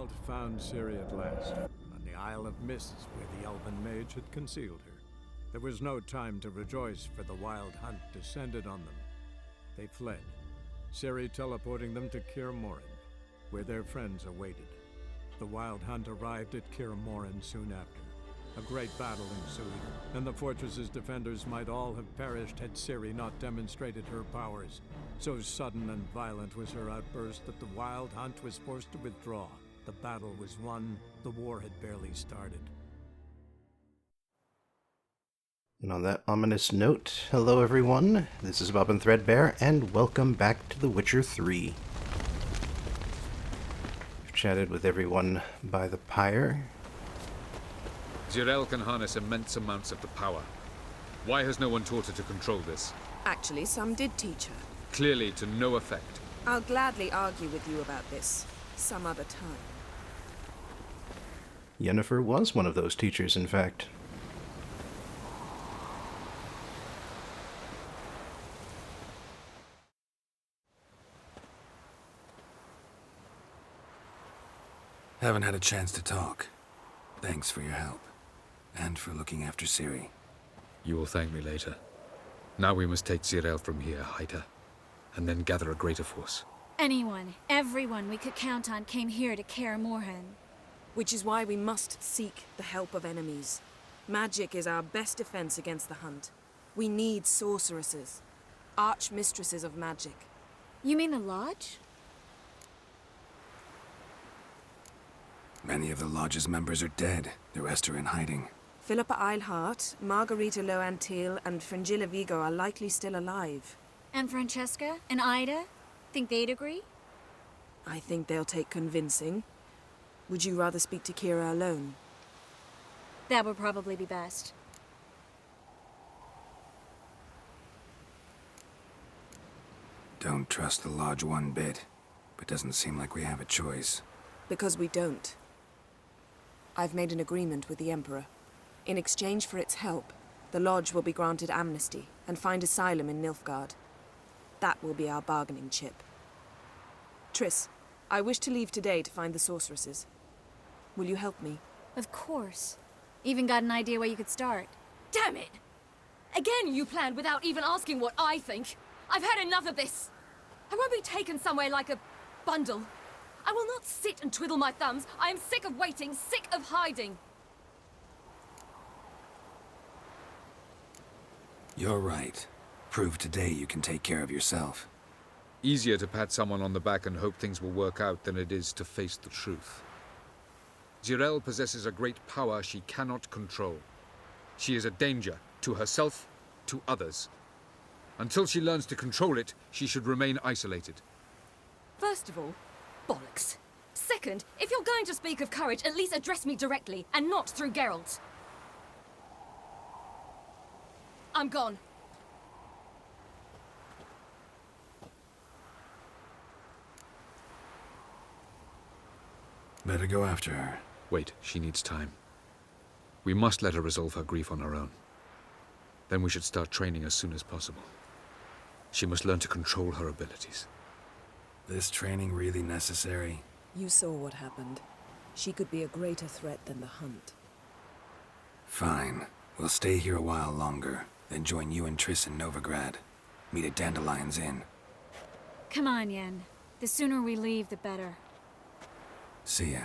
child found Ciri at last, on the Isle of Mists where the elven mage had concealed her. There was no time to rejoice, for the wild hunt descended on them. They fled, Ciri teleporting them to Kaer Morhen, where their friends awaited. The wild hunt arrived at Kaer Morhen soon after. A great battle ensued, and the fortress's defenders might all have perished had Ciri not demonstrated her powers. So sudden and violent was her outburst that the wild hunt was forced to withdraw. The battle was won, the war had barely started. And on that ominous note, hello everyone, this is Bob and Threadbare, and welcome back to The Witcher 3. We've chatted with everyone by the pyre. Zirael can harness immense amounts of the power. Why has no one taught her to control this? Actually, some did teach her. Clearly to no effect. I'll gladly argue with you about this some other time. Yennefer was one of those teachers, in fact. Haven't had a chance to talk. Thanks for your help. And for looking after Ciri. You will thank me later. Now we must take Zirael from here, hide her, and then gather a greater force. Anyone, everyone we could count on came here to Kaer Morhen. Which is why we must seek the help of enemies. Magic is our best defense against the hunt. We need sorceresses. Archmistresses of magic. You mean the Lodge? Many of the Lodge's members are dead. The rest are in hiding. Philippa Eilhart, Margarita Loantil, and Fringilla Vigo are likely still alive. And Francesca? And Ida? Think they'd agree? I think they'll take convincing. Would you rather speak to Kira alone? That would probably be best. Don't trust the Lodge one bit, but doesn't seem like we have a choice. Because we don't. I've made an agreement with the Emperor. In exchange for its help, the Lodge will be granted amnesty and find asylum in Nilfgaard. That will be our bargaining chip. Triss, I wish to leave today to find the sorceresses. Will you help me? Of course. Even got an idea where you could start. Damn it! Again you planned without even asking what I think. I've had enough of this. I won't be taken somewhere like a bundle. I will not sit and twiddle my thumbs. I am sick of waiting, sick of hiding. You're right. Prove today you can take care of yourself. Easier to pat someone on the back and hope things will work out than it is to face the truth. Zirael possesses a great power she cannot control. She is a danger to herself, to others. Until she learns to control it, she should remain isolated. First of all, bollocks. Second, if you're going to speak of courage, at least address me directly, and not through Geralt. I'm gone. Better go after her. Wait, she needs time. We must let her resolve her grief on her own. Then we should start training as soon as possible. She must learn to control her abilities. This training really necessary? You saw what happened. She could be a greater threat than the hunt. Fine. We'll stay here a while longer, then join you and Triss in Novigrad. Meet at Dandelion's Inn. Come on, Yen. The sooner we leave, the better. See ya.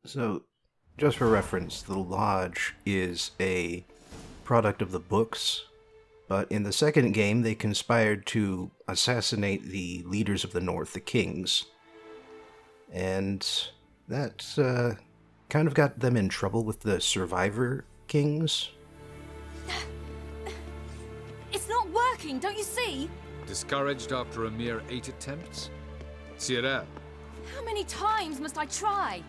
So, just for reference, the Lodge is a product of the books, but in the second game they conspired to assassinate the leaders of the North, the kings. And that kind of got them in trouble with the survivor kings. It's not working, don't you see? Discouraged after a mere 8 attempts? Zirael, How many times must I try?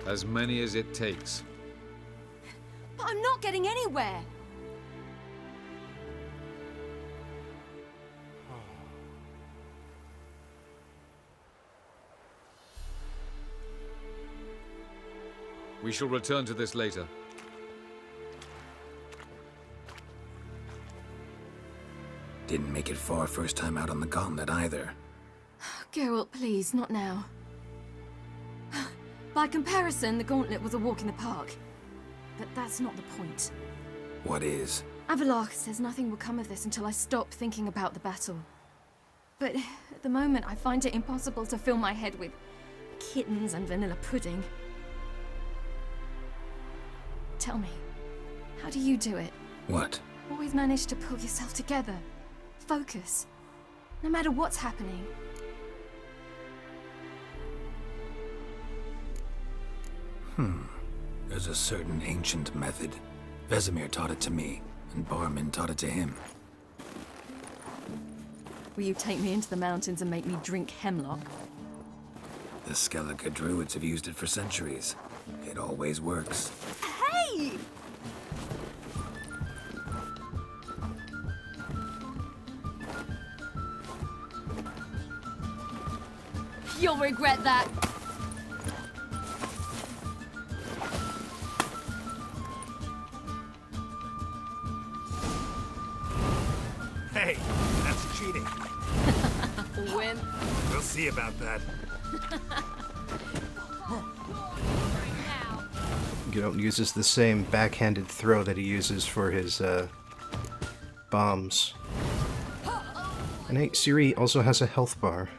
as many as it takes. But I'm not getting anywhere. We shall return to this later. Didn't make it far first time out on the gauntlet either. Geralt, please, not now. By comparison, the gauntlet was a walk in the park. But that's not the point. What is? Avalach says nothing will come of this until I stop thinking about the battle. But at the moment, I find it impossible to fill my head with kittens and vanilla pudding. Tell me, how do you do it? What? Always manage to pull yourself together. Focus. No matter what's happening. There's a certain ancient method. Vesemir taught it to me, and Barman taught it to him. Will you take me into the mountains and make me drink hemlock? The Skellige druids have used it for centuries. It always works. Hey! You'll regret that. Hey, that's cheating. Win. We'll see about that. Geralt uses the same backhanded throw that he uses for his bombs. And hey, Ciri also has a health bar.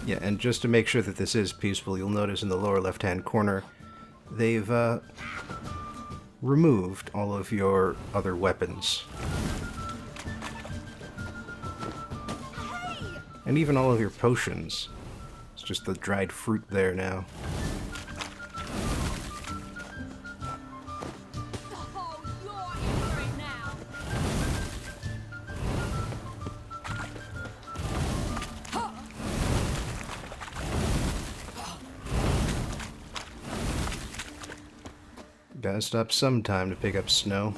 Yeah, and just to make sure that this is peaceful, you'll notice in the lower left-hand corner, they've removed all of your other weapons. And even all of your potions. It's just the dried fruit there now. Gotta stop sometime to pick up snow.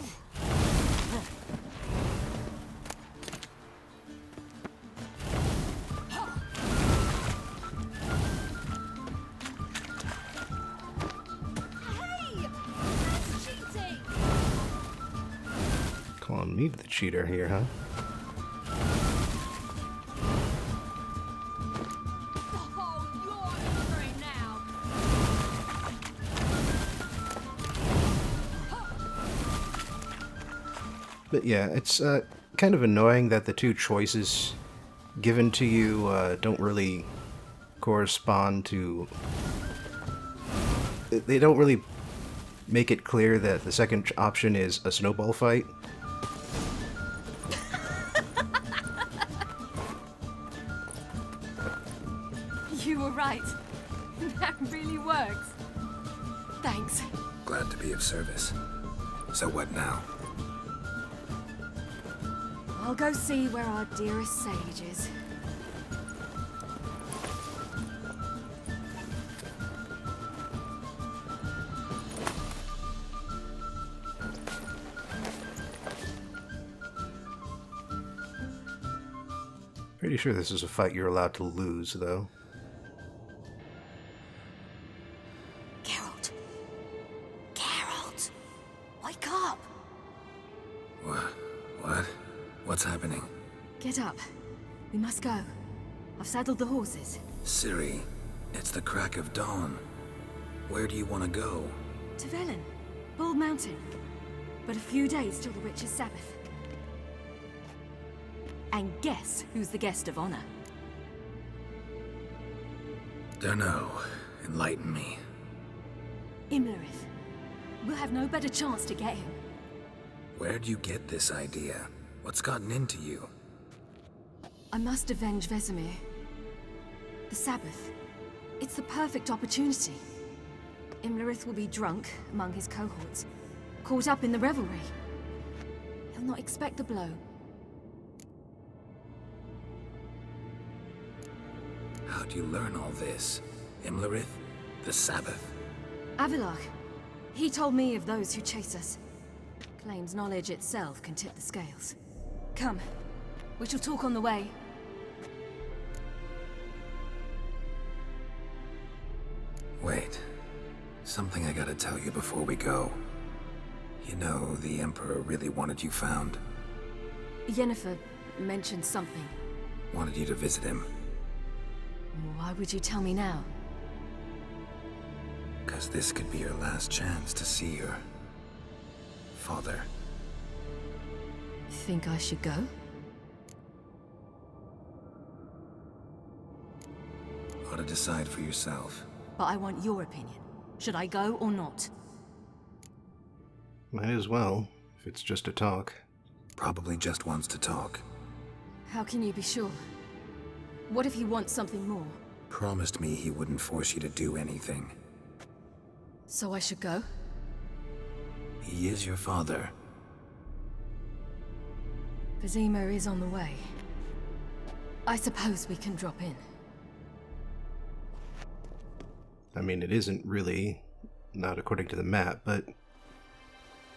Calling me the cheater here, huh? But yeah, it's kind of annoying that the two choices given to you don't really correspond to... They don't really make it clear that the second option is a snowball fight. You were right. That really works. Thanks. Glad to be of service. So what now? I'll go see where our dearest sage is. Pretty sure this is a fight you're allowed to lose, though. Geralt. Geralt! Wake up! What? What's happening? Get up. We must go. I've saddled the horses. Ciri, it's the crack of dawn. Where do you want to go? To Velen. Bald Mountain. But a few days till the Witch's Sabbath. And guess who's the guest of honor? Dunno. Enlighten me. Imlerith. We'll have no better chance to get him. Where'd you get this idea? What's gotten into you? I must avenge Vesemir. The Sabbath. It's the perfect opportunity. Imlerith will be drunk among his cohorts, caught up in the revelry. He'll not expect the blow. How'd you learn all this? Imlerith? The Sabbath? Avilar. He told me of those who chase us. Claims knowledge itself can tip the scales. Come. We shall talk on the way. Wait. Something I gotta tell you before we go. You know, the Emperor really wanted you found. Yennefer mentioned something. Wanted you to visit him. Why would you tell me now? 'Cause this could be your last chance to see your father. Think I should go? Ought to decide for yourself. But I want your opinion. Should I go or not? Might as well, if it's just a talk. Probably just wants to talk. How can you be sure? What if he wants something more? Promised me he wouldn't force you to do anything. So I should go? He is your father. Vizima is on the way. I suppose we can drop in. I mean, it isn't really, not according to the map, but...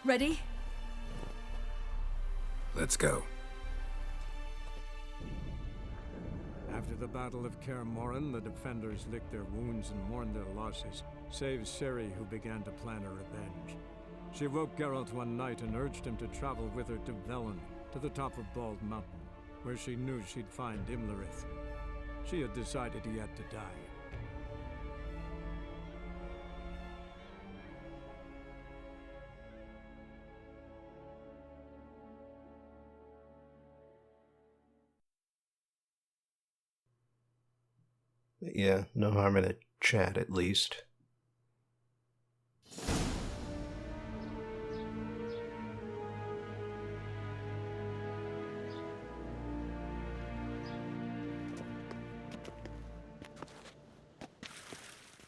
Ready? Let's go. After the Battle of Kaer Morhen, the defenders licked their wounds and mourned their losses, save Ciri, who began to plan a revenge. She woke Geralt one night and urged him to travel with her to Velen, to the top of Bald Mountain, where she knew she'd find Imlerith. She had decided he had to die. Yeah, no harm in a chat, at least.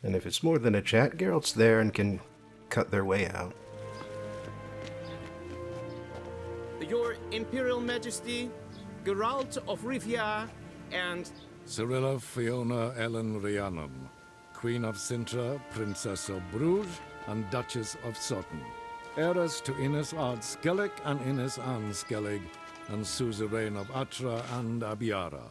And if it's more than a chat, Geralt's there and can cut their way out. Your Imperial Majesty, Geralt of Rivia, and Cirilla Fiona Ellen Rhiannon, Queen of Sintra, Princess of Bruges, and Duchess of Sutton, heiress to Innes Ard Skellig and Innes Anne Skellig, and suzerain of Atra and Abiara.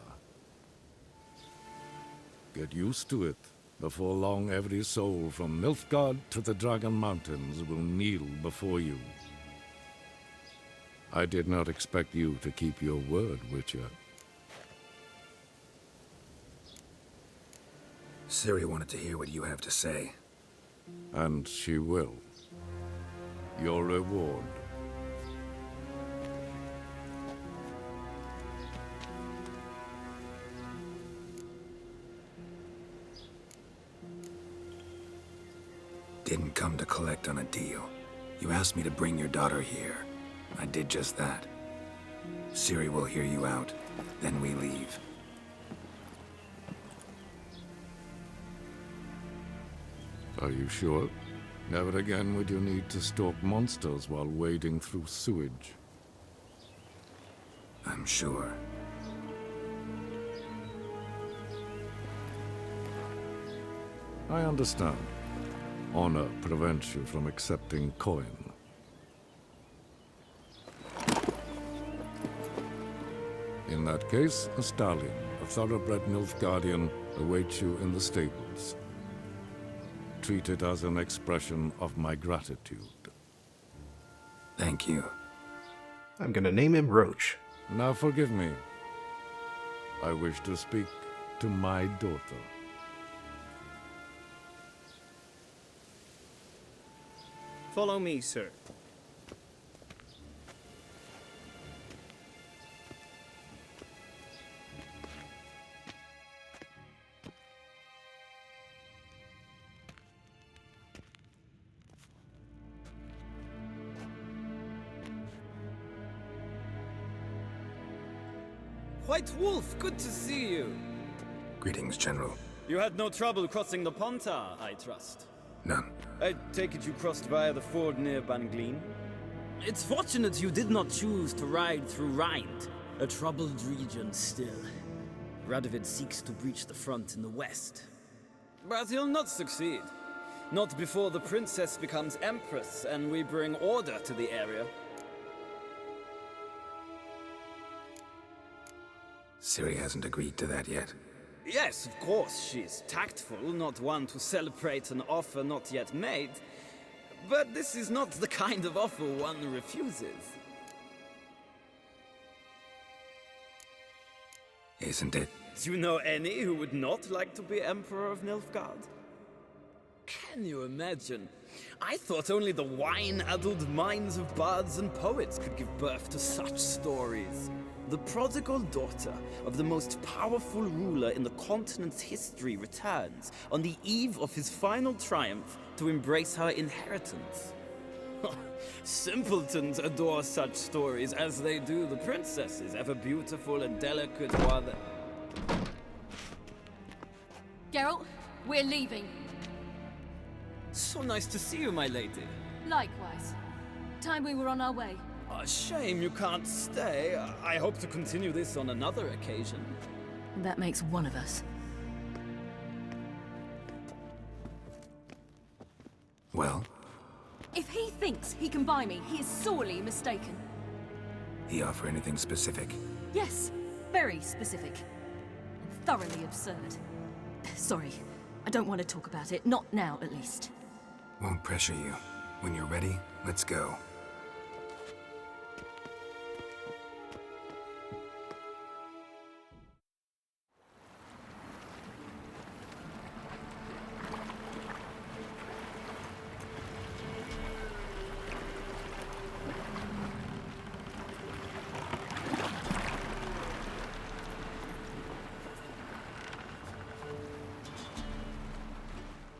Get used to it. Before long, every soul from Nilfgaard to the Dragon Mountains will kneel before you. I did not expect you to keep your word, Witcher. Ciri wanted to hear what you have to say. And she will. Your reward. Didn't come to collect on a deal. You asked me to bring your daughter here. I did just that. Ciri will hear you out, then we leave. Are you sure? Never again would you need to stalk monsters while wading through sewage. I'm sure. I understand. Honor prevents you from accepting coin. In that case, a stallion, a thoroughbred Nilfgaardian, awaits you in the stables. Treat it as an expression of my gratitude. Thank you. I'm gonna name him Roach. Now forgive me. I wish to speak to my daughter. follow me, sir. White Wolf, good to see you. Greetings, General. You had no trouble crossing the Pontar, I trust. None. I take it you crossed via the ford near Banglin? It's fortunate you did not choose to ride through Rind, a troubled region still. Radovid seeks to breach the front in the west. But he'll not succeed. Not before the princess becomes empress and we bring order to the area. Ciri hasn't agreed to that yet. Yes, of course, she's tactful, not one to celebrate an offer not yet made. But this is not the kind of offer one refuses. Isn't it? Do you know any who would not like to be Emperor of Nilfgaard? Can you imagine? I thought only the wine-addled minds of bards and poets could give birth to such stories. The prodigal daughter of the most powerful ruler in the continent's history returns on the eve of his final triumph to embrace her inheritance. Simpletons adore such stories as they do the princesses, ever beautiful and delicate while they... Geralt, we're leaving. So nice to see you, my lady. Likewise. Time we were on our way. A shame you can't stay. I hope to continue this on another occasion. That makes one of us. Well? If he thinks he can buy me, he is sorely mistaken. He offer anything specific? Yes, very specific. And thoroughly absurd. Sorry, I don't want to talk about it. Not now, at least. Won't pressure you. When you're ready, let's go.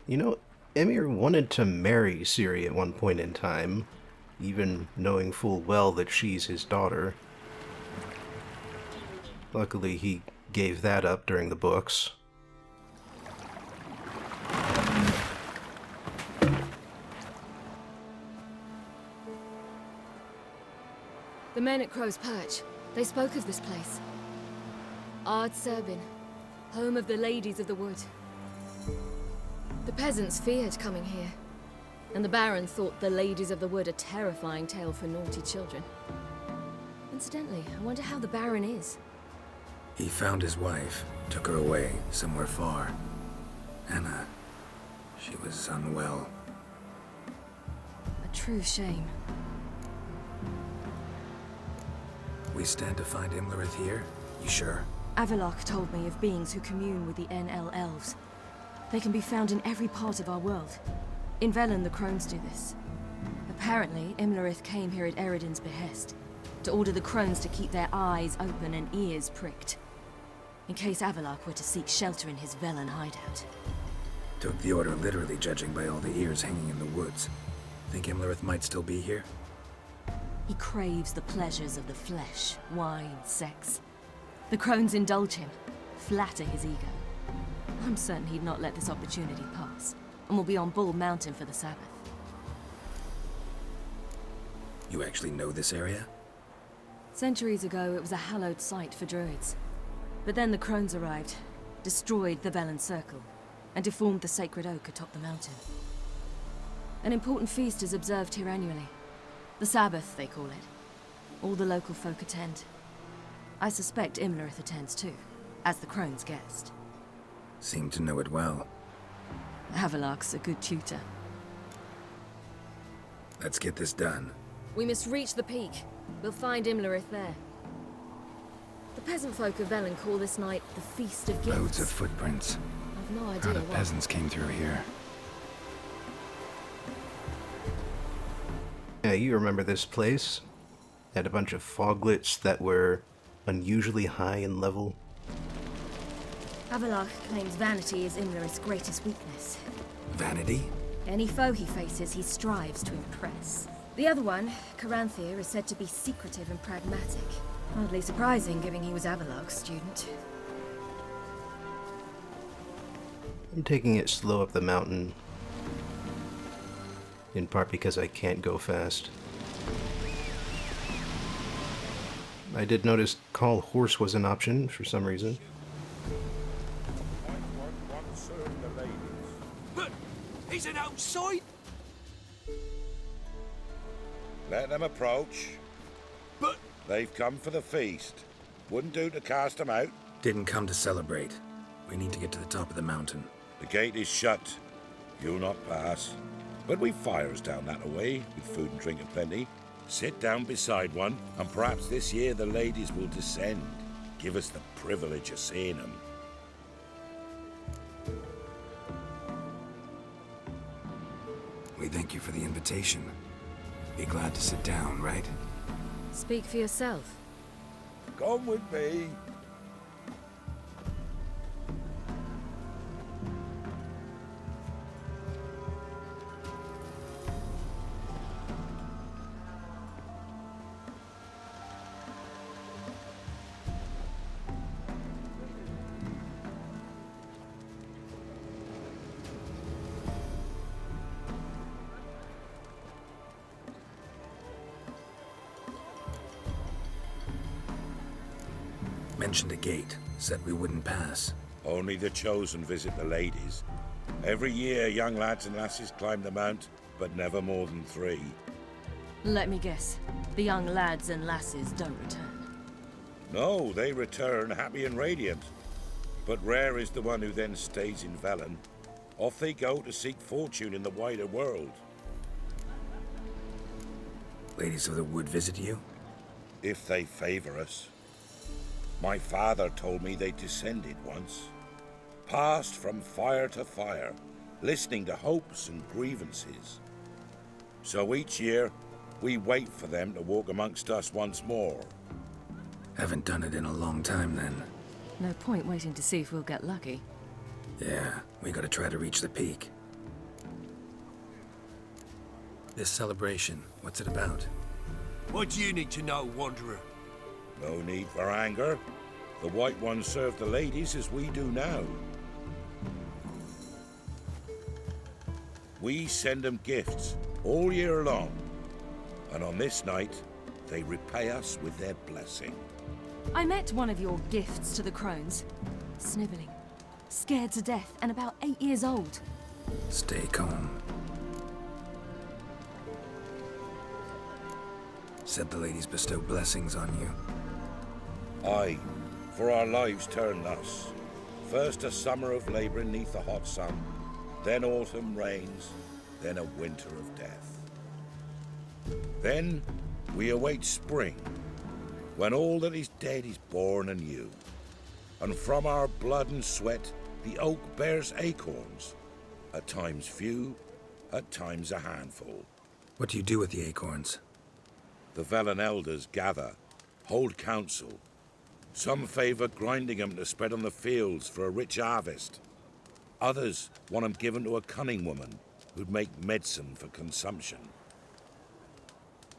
You know, Emir wanted to marry Ciri at one point in time, even knowing full well that she's his daughter. Luckily, he gave that up during the books. The men at Crow's Perch, they spoke of this place. Ard Serbin, home of the Ladies of the Wood. The peasants feared coming here, and the Baron thought the Ladies of the Wood a terrifying tale for naughty children. Incidentally, I wonder how the Baron is. He found his wife, took her away, somewhere far. Anna, she was unwell. A true shame. We stand to find Imlerith here? You sure? Avalok told me of beings who commune with the NL elves. They can be found in every part of our world. In Velen, the Crones do this. Apparently, Imlerith came here at Eredin's behest, to order the Crones to keep their eyes open and ears pricked, in case Avalok were to seek shelter in his Velen hideout. Took the order literally, judging by all the ears hanging in the woods. Think Imlerith might still be here? He craves the pleasures of the flesh, wine, sex. The Crones indulge him, flatter his ego. I'm certain he'd not let this opportunity pass, and will be on Bull Mountain for the Sabbath. You actually know this area? Centuries ago, it was a hallowed site for druids. But then the Crones arrived, destroyed the Velen Circle, and deformed the sacred oak atop the mountain. An important feast is observed here annually. The Sabbath, they call it. All the local folk attend. I suspect Imlerith attends too, as the Crone's guest. Seem to know it well. Avalok's a good tutor. Let's get this done. We must reach the peak. We'll find Imlerith there. The peasant folk of Velen call this night the Feast of Gifts. Loads of footprints. I've no idea Crowd of why. peasants came through here. Yeah, you remember this place. Had a bunch of foglets that were unusually high in level. Avalok claims vanity is Imlerith's greatest weakness. Vanity? Any foe he faces, he strives to impress. The other one, Caranthir, is said to be secretive and pragmatic. Hardly surprising, given he was Avalok's student. I'm taking it slow up the mountain. In part because I can't go fast. I did notice call horse was an option for some reason. He's an outside. Let them approach. But... They've come for the feast. Wouldn't do to cast them out. Didn't come to celebrate. We need to get to the top of the mountain. The gate is shut. You'll not pass. But we've fires down that way, with food and drink aplenty. Sit down beside one, and perhaps this year the ladies will descend. Give us the privilege of seeing them. We thank you for the invitation. Be glad to sit down, right? Speak for yourself. Come with me. Mentioned a gate, said we wouldn't pass. Only the chosen visit the ladies. Every year, young lads and lasses climb the mount, but never more than 3. Let me guess. The young lads and lasses don't return. No, they return happy and radiant. But rare is the one who then stays in Velen. Off they go to seek fortune in the wider world. Ladies of the Wood visit you? If they favor us. My father told me they descended once. Passed from fire to fire, listening to hopes and grievances. So each year, we wait for them to walk amongst us once more. Haven't done it in a long time, then. No point waiting to see if we'll get lucky. Yeah, we gotta try to reach the peak. This celebration, what's it about? What do you need to know, Wanderer? No need for anger. The White Ones serve the ladies as we do now. We send them gifts all year long. And on this night, they repay us with their blessing. I met one of your gifts to the Crones. Snivelling. Scared to death and about 8 years old. Stay calm. Said the ladies bestow blessings on you. Aye, for our lives turn thus. First a summer of labouring neath the hot sun, then autumn rains, then a winter of death. Then we await spring, when all that is dead is born anew. And from our blood and sweat the oak bears acorns, at times few, at times a handful. What do you do with the acorns? The Velen elders gather, hold council. Some favour grinding them to spread on the fields for a rich harvest. Others want them given to a cunning woman who'd make medicine for consumption.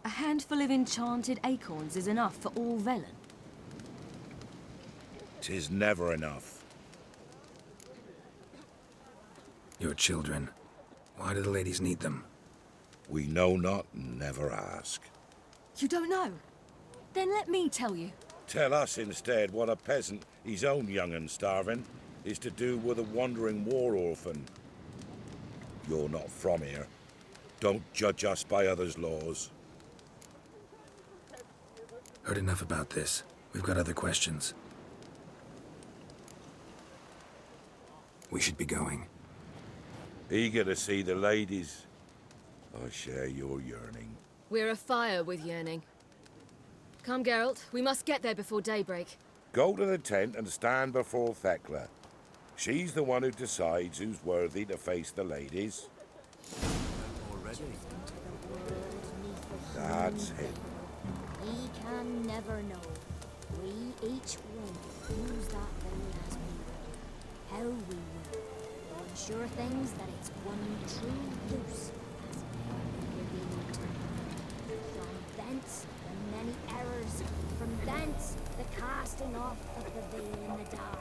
A handful of enchanted acorns is enough for all Velen. 'Tis never enough. Your children. Why do the ladies need them? We know not and never ask. You don't know? Then let me tell you. Tell us instead what a peasant, his own young and starving, is to do with a wandering war orphan. You're not from here. Don't judge us by others' laws. Heard enough about this. We've got other questions. We should be going. Eager to see the ladies. I share your yearning. We're afire with yearning. Come, Geralt. We must get there before daybreak. Go to the tent and stand before Thekla. She's the one who decides who's worthy to face the ladies. Already? That's him. We can never know. We each will use that veil as we will. How we will. We'll ensure things that it's one true use as never revealed. From thence the many errors, from thence the casting off of the veil in the dark.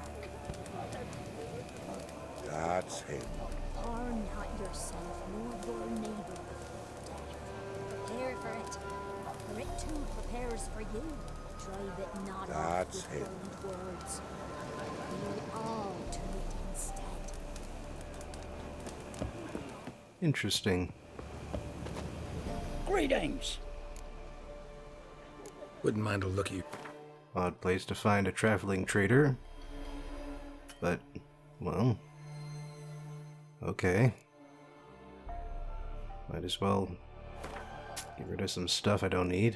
That's him. Harm not yourself nor your neighbor. Prepare for it. For it too prepares for you. Drive it not That's off with him. bold words. We all to it instead. Interesting. Greetings. Wouldn't mind a look at you. Odd place to find a traveling trader. But, well... okay. Might as well get rid of some stuff I don't need.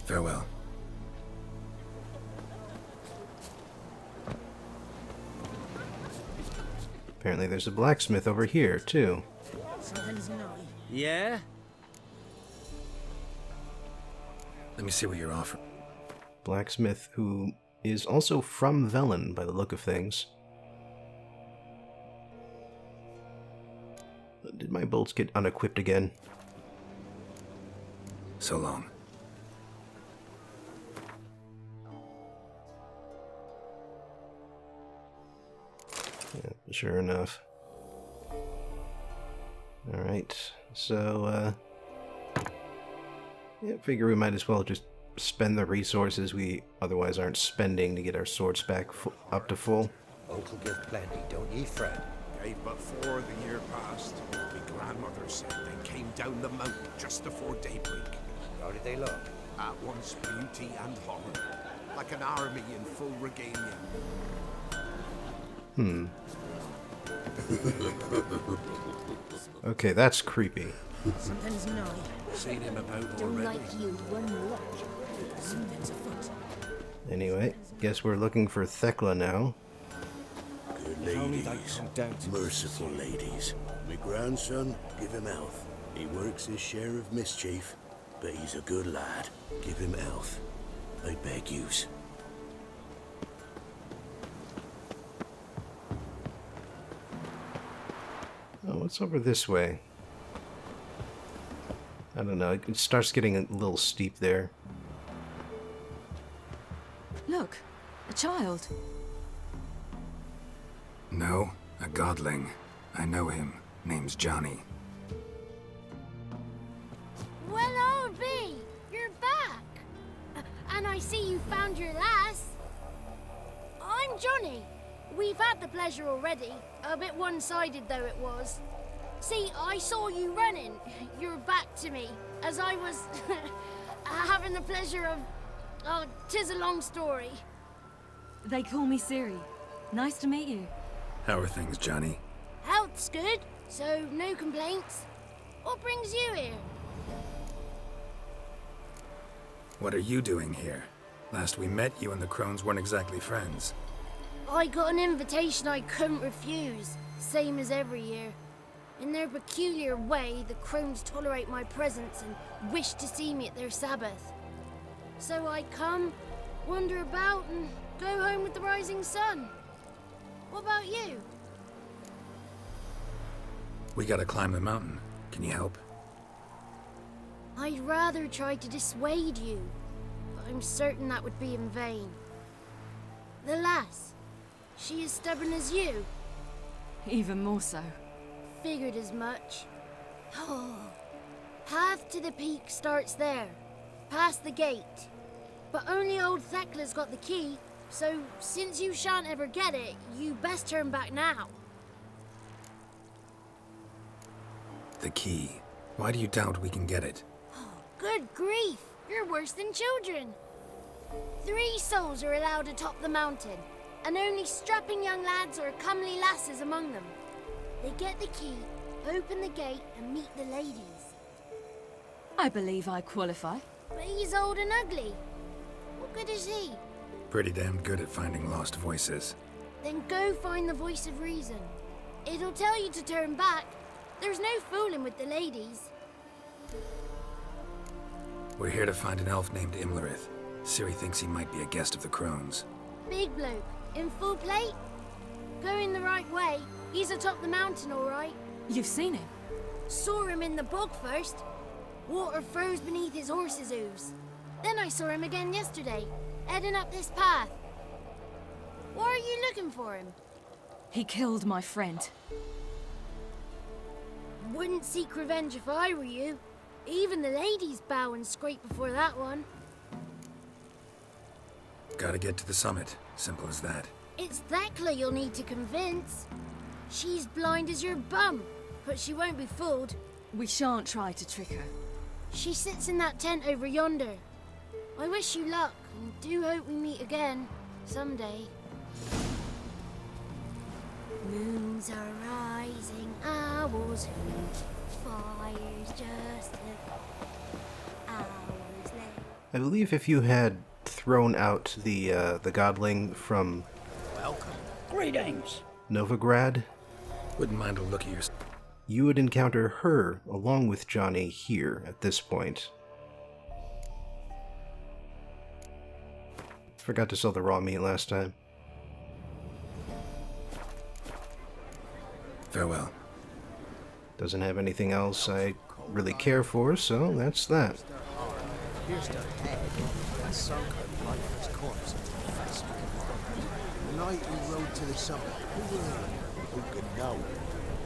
Farewell. Apparently there's a blacksmith over here, too. Yeah? Let me see what you're offering. Blacksmith who is also from Velen, by the look of things. Did my bolts get unequipped again? So long. Yeah, sure enough. Alright, so, yeah, figure we might as well just spend the resources we otherwise aren't spending to get our swords back up to full. Folk will give plenty, don't ye fret. Gave but 4 the year past. My grandmother said they came down the mountain just before daybreak. How did they look? At once beauty and horror. Like an army in full regalia. Okay, that's creepy. Something's gnawing. Seen him about Don't already. like you one more. Something's afoot. Anyway, guess we're looking for Thekla now. Good ladies, merciful ladies. My grandson, give him health. He works his share of mischief, but he's a good lad. Give him health. I beg yous. Oh, what's over this way? I don't know, it starts getting a little steep there. Look, a child. No, a godling. I know him. Name's Johnny. Well, old B, you're back. And I see you found your lass. I'm Johnny. We've had the pleasure already. A bit one-sided though it was. See, I saw you running. Your back to me, as I was having the pleasure of... oh, 'tis a long story. They call me Ciri. Nice to meet you. How are things, Johnny? Health's good, so no complaints. What brings you here? What are you doing here? Last we met, you and the Crones weren't exactly friends. I got an invitation I couldn't refuse, same as every year. In their peculiar way, the Crones tolerate my presence and wish to see me at their Sabbath. So I come, wander about, and go home with the rising sun. What about you? We gotta climb the mountain. Can you help? I'd rather try to dissuade you, but I'm certain that would be in vain. The lass, she as stubborn as you? Even more so. Figured as much. Path to the peak starts there, past the gate. But only old Thekla's got the key, so since you shan't ever get it, you best turn back now. The key. Why do you doubt we can get it? Good grief, you're worse than children. 3 souls are allowed atop the mountain, and only strapping young lads or comely lasses among them. They get the key, open the gate, and meet the ladies. I believe I qualify. But he's old and ugly. What good is he? Pretty damn good at finding lost voices. Then go find the voice of reason. It'll tell you to turn back. There's no fooling with the ladies. We're here to find an elf named Imlerith. Ciri thinks he might be a guest of the Crones. Big bloke, in full plate? Going the right way. He's atop the mountain, all right. You've seen him? Saw him in the bog first. Water froze beneath his horse's hooves. Then I saw him again yesterday, heading up this path. Why are you looking for him? He killed my friend. Wouldn't seek revenge if I were you. Even the ladies bow and scrape before that one. Gotta get to the summit. Simple as that. It's Thekla you'll need to convince. She's blind as your bum, but she won't be fooled. We shan't try to trick her. She sits in that tent over yonder. I wish you luck, and do hope we meet again, someday. Moons are rising, owls hoot, fire's just hours late. I believe if you had thrown out the godling from Welcome. Greetings. Novigrad, Wouldn't mind a look at your... you would encounter her along with Johnny here at this point. Forgot to sell the raw meat last time. Farewell. Doesn't have anything else I really care for, so that's that. Here's their head. I sunk her lifeless corpse into the festering water. The night we rode to the summit, who could know?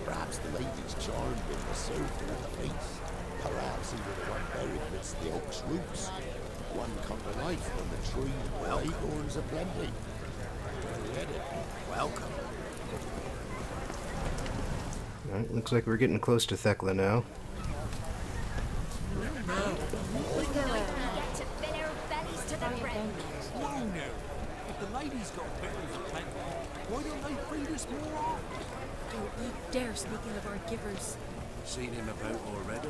Perhaps the lady's charmed in the surf at the face. Perhaps he were the one buried amidst the oak's roots. One come to life from the tree where acorns aplenty. Where we headed? Welcome. Alright, looks like we're getting close to Thekla now. Whoa now! If the lady's got berries aplenty, why don't they feed us more often? Don't you dare speaking of our givers. Seen him about already?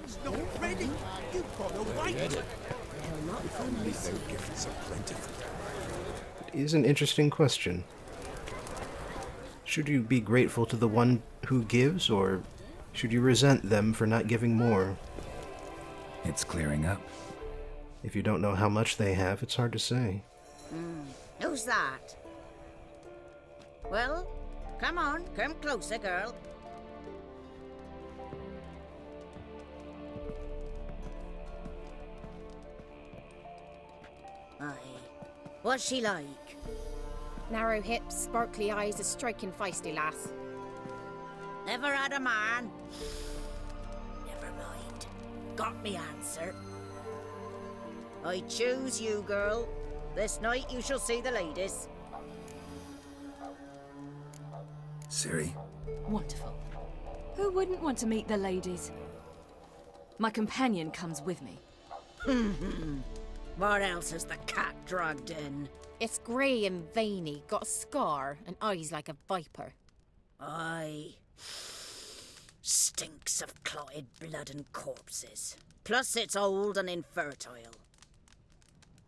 It's not ready! You've got to wait! If only their gifts are plentiful. It is an interesting question. Should you be grateful to the one who gives, or should you resent them for not giving more? It's clearing up. If you don't know how much they have, it's hard to say. Who's that? Well, come on, come closer, girl. Aye. What's she like? Narrow hips, sparkly eyes, a striking feisty lass. Never had a man? Never mind. Got me answer. I choose you, girl. This night you shall see the ladies. Ciri? Wonderful. Who wouldn't want to meet the ladies? My companion comes with me. What else has the cat dragged in? It's grey and veiny, got a scar, and eyes like a viper. Aye. Stinks of clotted blood and corpses. Plus it's old and infertile.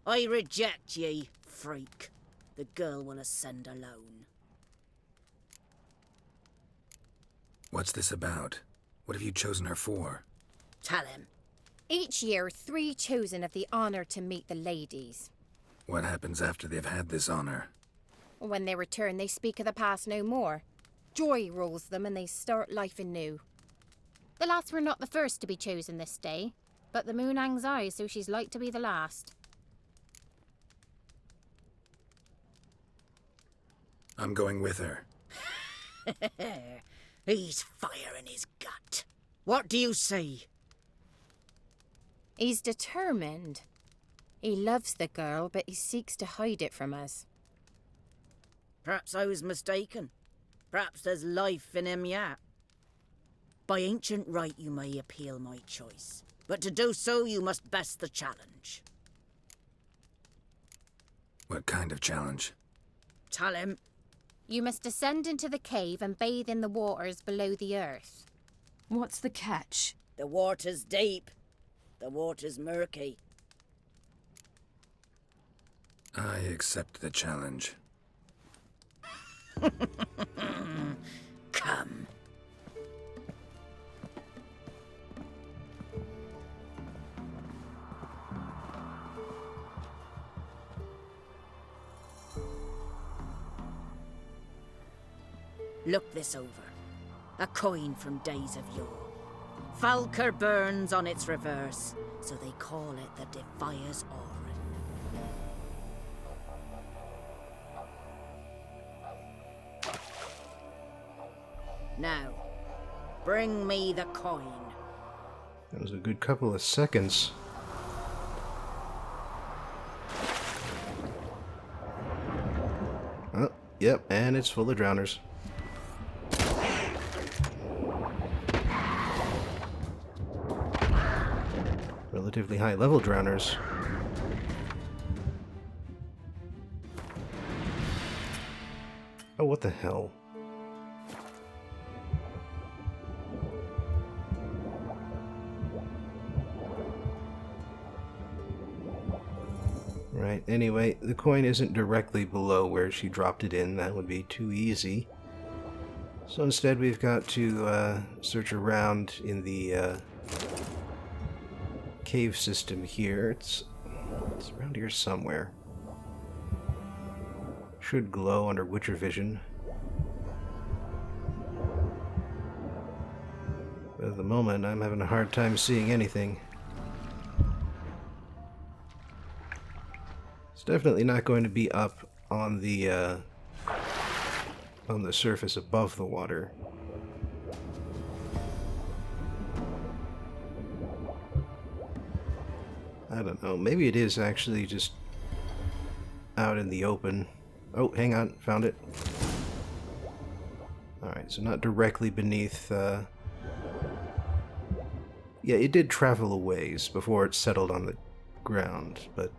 I reject ye, freak. The girl will ascend alone. What's this about? What have you chosen her for? Tell him. Each year, 3 chosen of the honour to meet the ladies. What happens after they've had this honor? When they return, they speak of the past no more. Joy rules them and they start life anew. The lass were not the first to be chosen this day, but the moon hangs high, so she's like to be the last. I'm going with her. He's fire in his gut. What do you say? He's determined. He loves the girl, but he seeks to hide it from us. Perhaps I was mistaken. Perhaps there's life in him yet. By ancient right you may appeal my choice, but to do so you must best the challenge. What kind of challenge? Tell him. You must descend into the cave and bathe in the waters below the earth. What's the catch? The water's deep. The water's murky. I accept the challenge. Come. Look this over. A coin from days of yore. Falker burns on its reverse, so they call it the Defier's Oran. Now, bring me the coin. That was a good couple of seconds. Yep, and it's full of drowners. Relatively high level drowners. Oh, what the hell? Right, anyway, the coin isn't directly below where she dropped it in. That would be too easy. So instead we've got to search around in the cave system here. It's around here somewhere. Should glow under Witcher vision. But at the moment, I'm having a hard time seeing anything. It's definitely not going to be up on the surface above the water. I don't know. Maybe it is actually just out in the open. Oh, hang on. Found it. Alright, so not directly beneath... Yeah, it did travel a ways before it settled on the ground, but...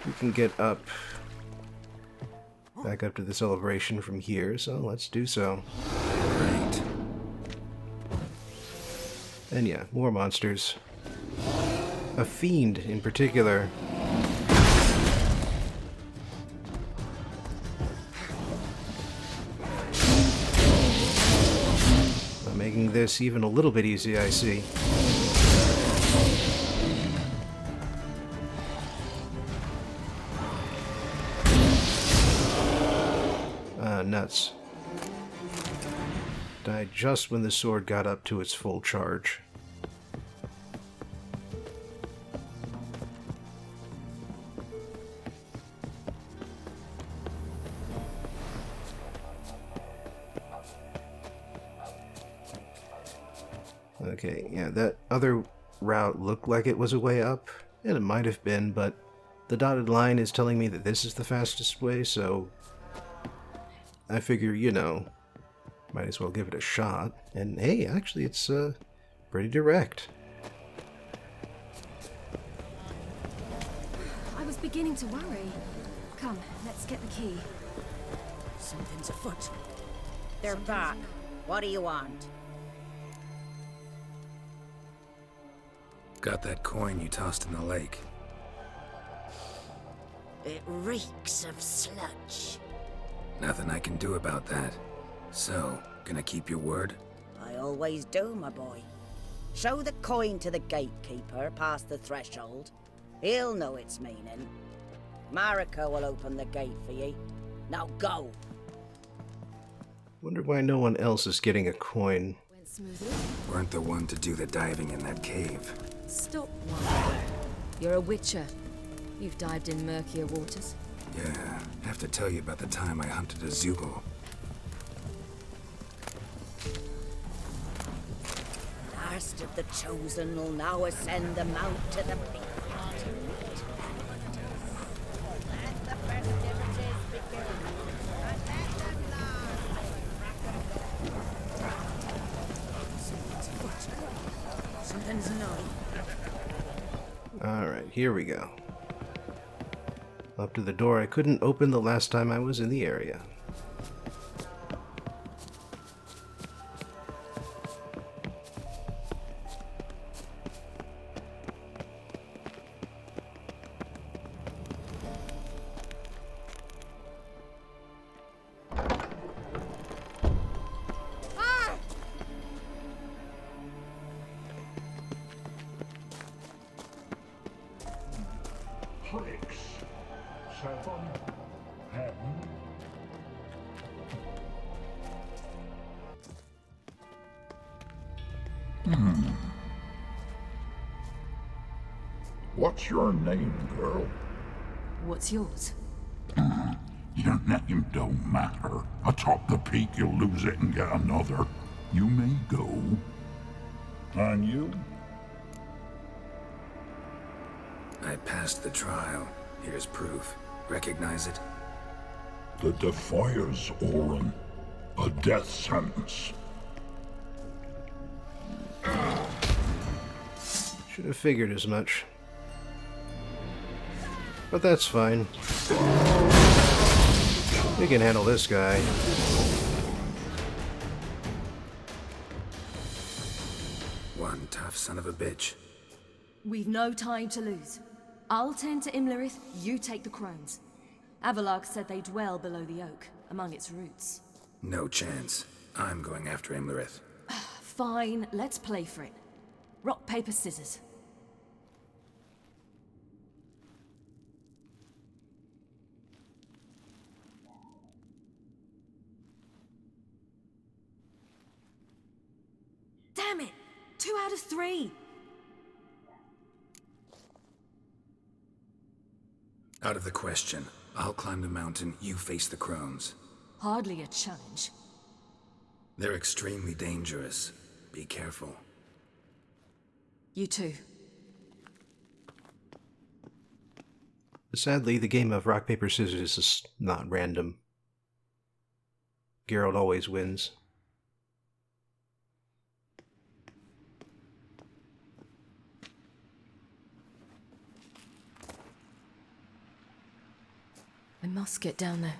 we can get up... back up to the celebration from here, so let's do so. Right. And yeah, more monsters. A fiend, in particular. I'm making this even a little bit easy, I see. Nuts. Died just when the sword got up to its full charge. Okay, yeah, that other route looked like it was a way up, and it might have been, but the dotted line is telling me that this is the fastest way, so I figure, you know, might as well give it a shot. And hey, actually, it's pretty direct. I was beginning to worry. Come, let's get the key. Something's afoot. They're back. What do you want? Got that coin you tossed in the lake. It reeks of sludge. Nothing I can do about that. So, gonna keep your word? I always do, my boy. Show the coin to the gatekeeper past the threshold. He'll know its meaning. Marika will open the gate for ye. Now go! Wonder why no one else is getting a coin. Went smoothly. Weren't the one to do the diving in that cave. Stop one. You're a witcher. You've dived in murkier waters. Yeah, have to tell you about the time I hunted a Zugel. Last of the chosen will now ascend the mount to the peak. Let the festivities begin. And let them last. Something's annoying. Alright, here we go. Up to the door I couldn't open the last time I was in the area. What's your name, girl? What's yours? Your name don't matter. Atop the peak, you'll lose it and get another. You may go. And you? I passed the trial. Here's proof. Recognize it? The Defiers, Orin. A death sentence. Should have figured as much. But that's fine. We can handle this guy. One tough son of a bitch. We've no time to lose. I'll tend to Imlerith, you take the Crones. Avalok said they dwell below the oak, among its roots. No chance. I'm going after Imlerith. Fine, let's play for it. Rock, paper, scissors. Damn it! 2 out of 3! Out of the question. I'll climb the mountain, you face the Crones. Hardly a challenge. They're extremely dangerous. Be careful. You too. Sadly, the game of rock, paper, scissors is not random. Geralt always wins. I must get down there.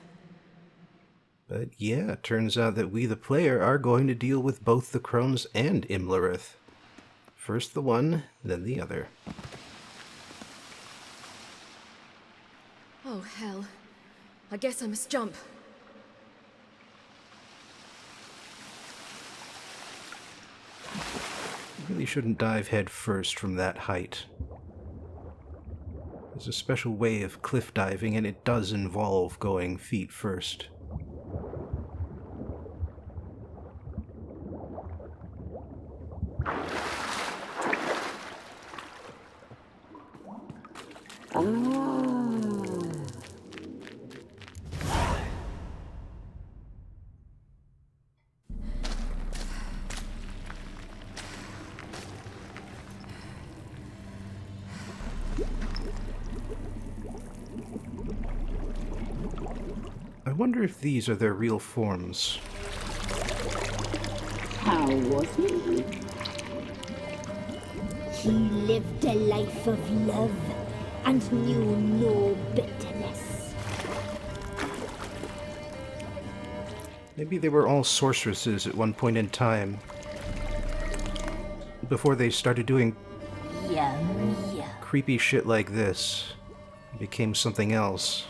But yeah, it turns out that we, the player, are going to deal with both the Crones and Imlerith. First the one, then the other. Oh, hell. I guess I must jump. You really shouldn't dive head first from that height. There's a special way of cliff diving, and it does involve going feet first. I wonder if these are their real forms. How was he? He lived a life of love and knew no bitterness. Maybe they were all sorceresses at one point in time. Before they started doing creepy shit like this. Became something else.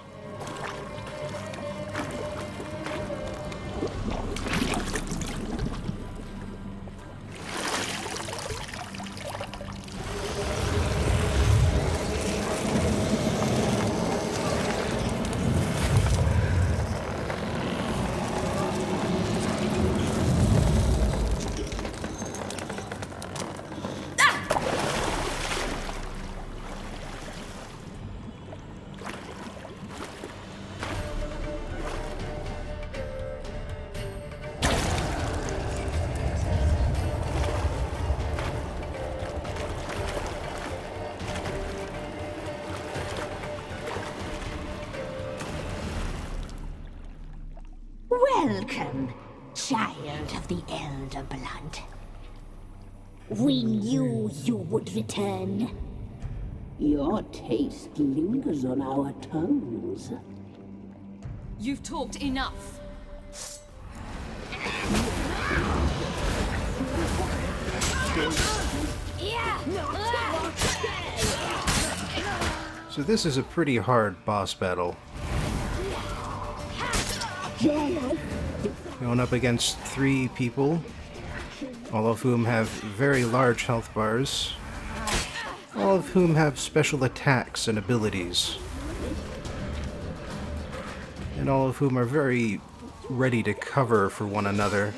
Welcome, child of the Elder Blood. We knew you would return. Your taste lingers on our tongues. You've talked enough. So this is a pretty hard boss battle. Going up against 3 people, all of whom have very large health bars, all of whom have special attacks and abilities, and all of whom are very ready to cover for one another.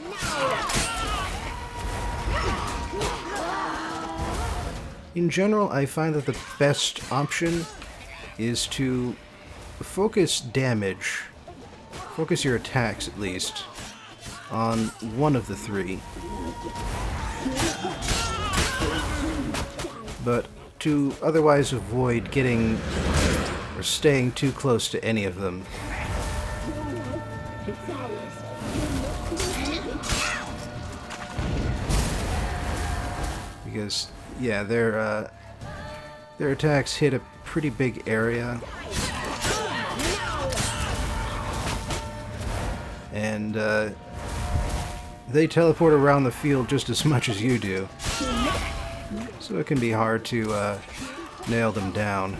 In general, I find that the best option is to focus damage, focus your attacks at least, on one of the 3. But to otherwise avoid getting or staying too close to any of them. Because, yeah, their attacks hit a pretty big area. And they teleport around the field just as much as you do. So it can be hard to nail them down.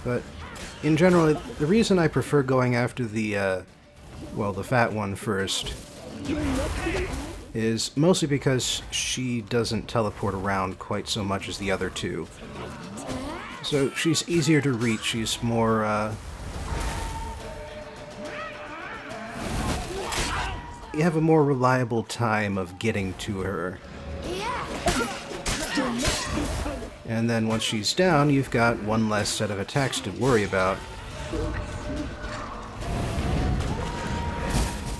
But in general, the reason I prefer going after the, well, the fat one first is mostly because she doesn't teleport around quite so much as the other two. So she's easier to reach, she's more, you have a more reliable time of getting to her. And then once she's down, you've got one less set of attacks to worry about.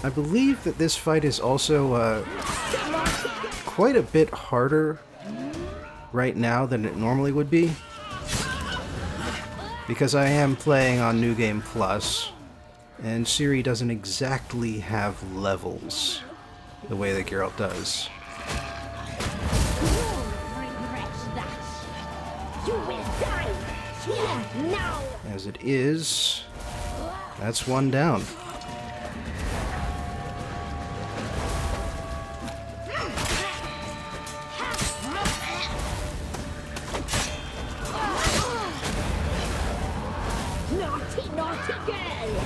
I believe that this fight is also quite a bit harder right now than it normally would be. Because I am playing on New Game Plus, and Ciri doesn't exactly have levels the way that Geralt does. As it is, that's one down. Naughty, naughty girl!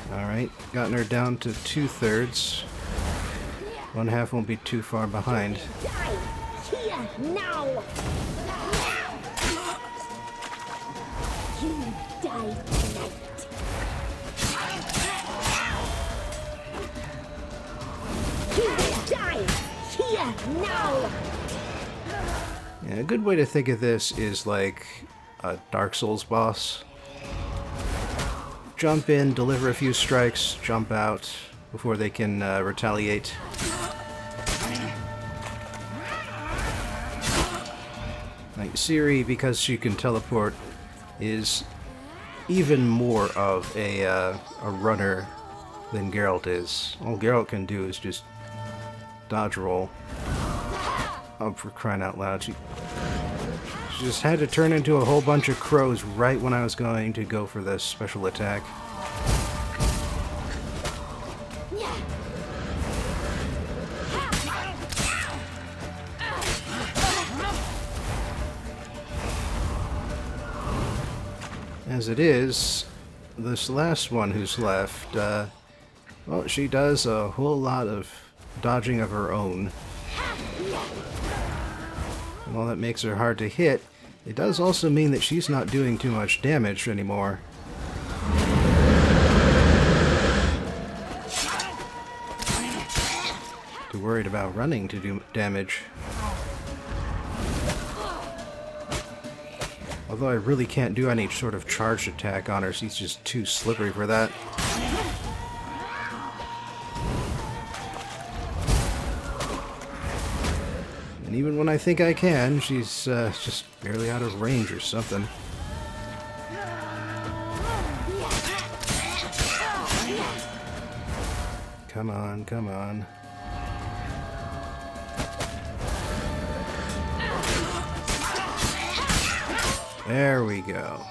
Alright, gotten her down to 2/3. One half won't be too far behind. Here, now! You die tonight. You will die! Here, now! Yeah, a good way to think of this is like a Dark Souls boss. Jump in, deliver a few strikes, jump out before they can retaliate. Like Ciri, because she can teleport, is even more of a runner than Geralt is. All Geralt can do is just dodge roll. Oh, for crying out loud. She just had to turn into a whole bunch of crows right when I was going to go for this special attack. As it is, this last one who's left, well, she does a whole lot of dodging of her own. And while that makes her hard to hit, it does also mean that she's not doing too much damage anymore. Too worried about running to do damage. Although I really can't do any sort of charged attack on her, she's just too slippery for that. And even when I think I can, she's just barely out of range or something. Come on, come on. There we go.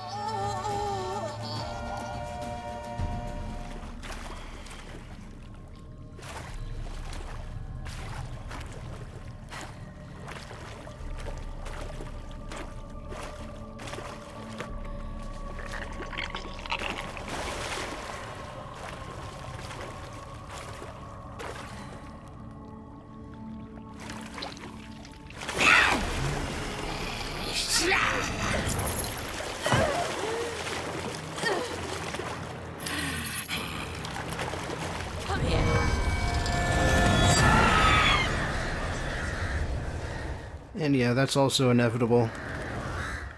And yeah, that's also inevitable.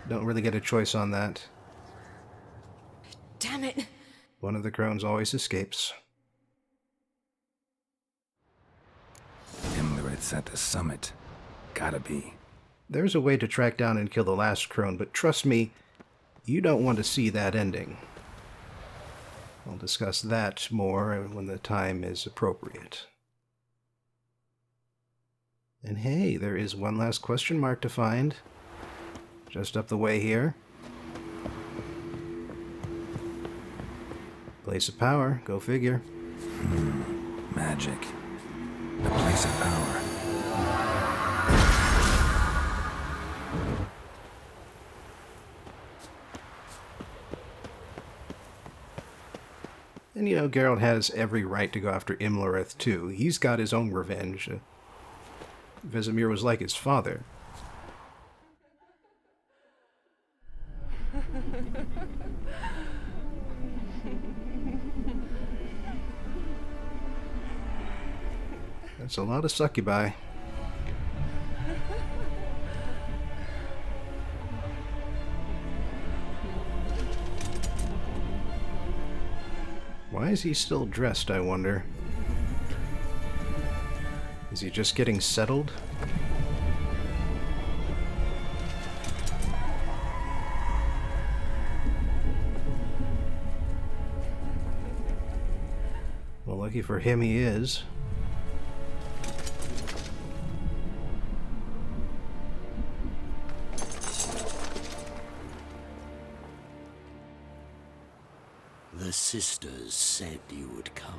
Don't really get a choice on that. Damn it! One of the crones always escapes. Imlerith's at the summit. Gotta be. There's a way to track down and kill the last crone, but trust me, you don't want to see that ending. I'll discuss that more when the time is appropriate. And hey, there is one last question mark to find. Just up the way here. Place of power, go figure. Magic. The place of power. And you know, Geralt has every right to go after Imlerith too. He's got his own revenge. Vesemir was like his father. That's a lot of succubi. Why is he still dressed, I wonder? Is he just getting settled? Well, lucky for him he is. The sisters said you would come.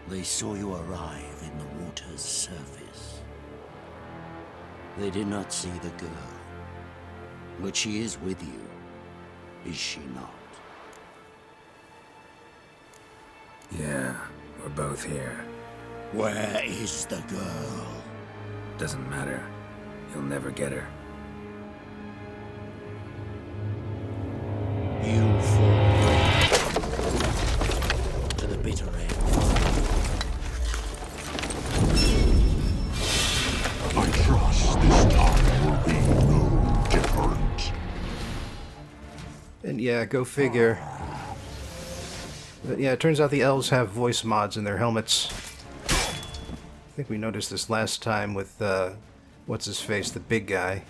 They saw you arrive in the water's surface. They did not see the girl. But she is with you, is she not? Yeah, we're both here. Where is the girl? Doesn't matter. You'll never get her. You fall to the bitter end. I trust this time will be no different. And yeah, go figure. But yeah, it turns out the elves have voice mods in their helmets. I think we noticed this last time with, what's-his-face, the big guy.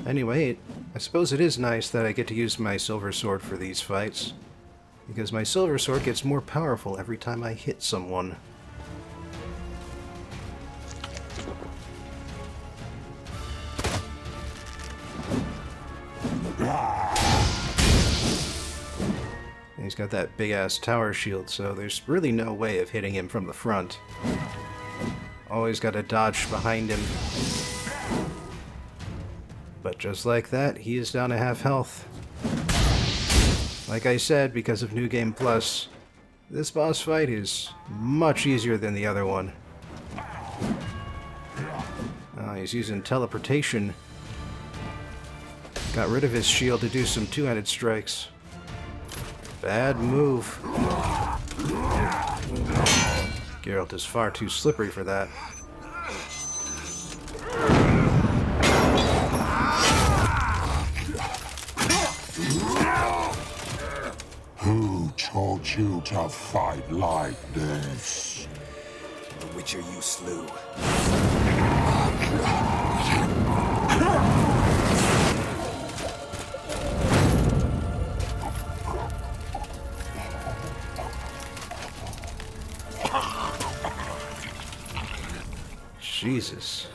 Anyway, I suppose it is nice that I get to use my silver sword for these fights, because my silver sword gets more powerful every time I hit someone. And he's got that big-ass tower shield, so there's really no way of hitting him from the front. Always gotta dodge behind him. But just like that, he is down to half health. Like I said, because of New Game Plus, this boss fight is much easier than the other one. He's using teleportation. Got rid of his shield to do some two-handed strikes. Bad move. Geralt is far too slippery for that. Who taught you to fight like this? The Witcher you slew. Jesus.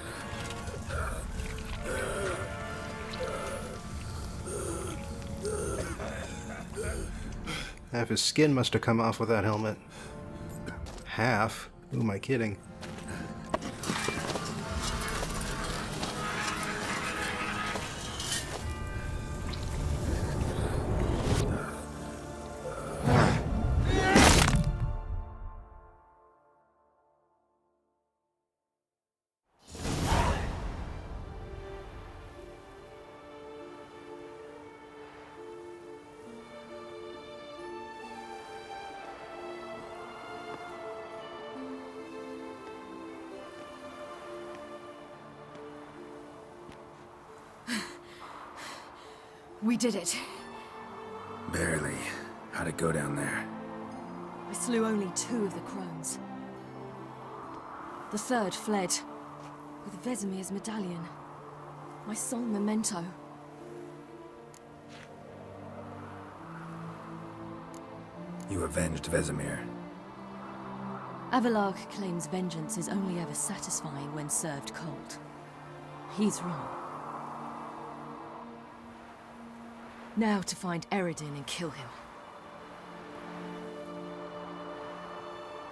Half his skin must have come off with that helmet. Half? Who am I kidding? We did it. Barely. How'd it go down there? I slew only 2 of the Crones. The 3rd fled, with Vesemir's medallion. My sole memento. You avenged Vesemir. Avalark claims vengeance is only ever satisfying when served cold. He's wrong. Now to find Eredin and kill him.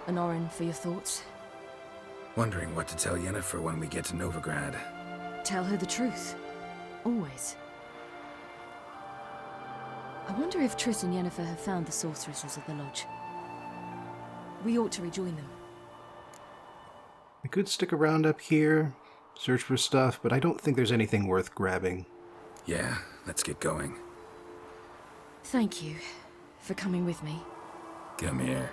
Anorin, for your thoughts? Wondering what to tell Yennefer when we get to Novigrad. Tell her the truth. Always. I wonder if Triss and Yennefer have found the sorceresses of the Lodge. We ought to rejoin them. I could stick around up here, search for stuff, but I don't think there's anything worth grabbing. Yeah, let's get going. Thank you for coming with me. Come here.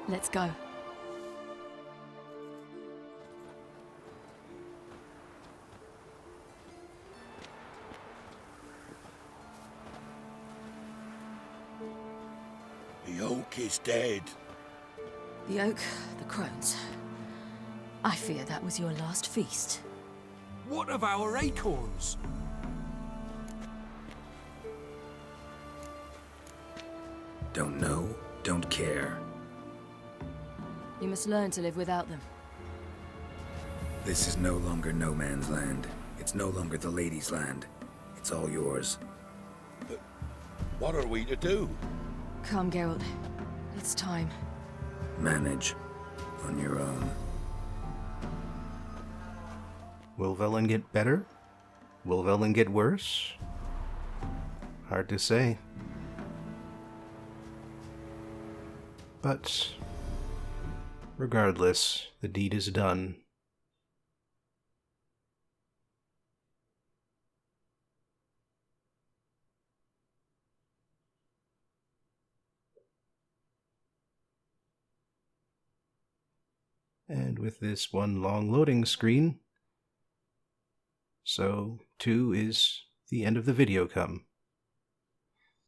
Let's go. The oak is dead. The oak, the crones. I fear that was your last feast. What of our acorns? Don't know, don't care. You must learn to live without them. This is no longer no man's land. It's no longer the lady's land. It's all yours. But what are we to do? Come, Geralt. It's time. Manage. On your own. Will Velen get better? Will Velen get worse? Hard to say. But regardless, the deed is done. And with this one long loading screen, so too is the end of the video come.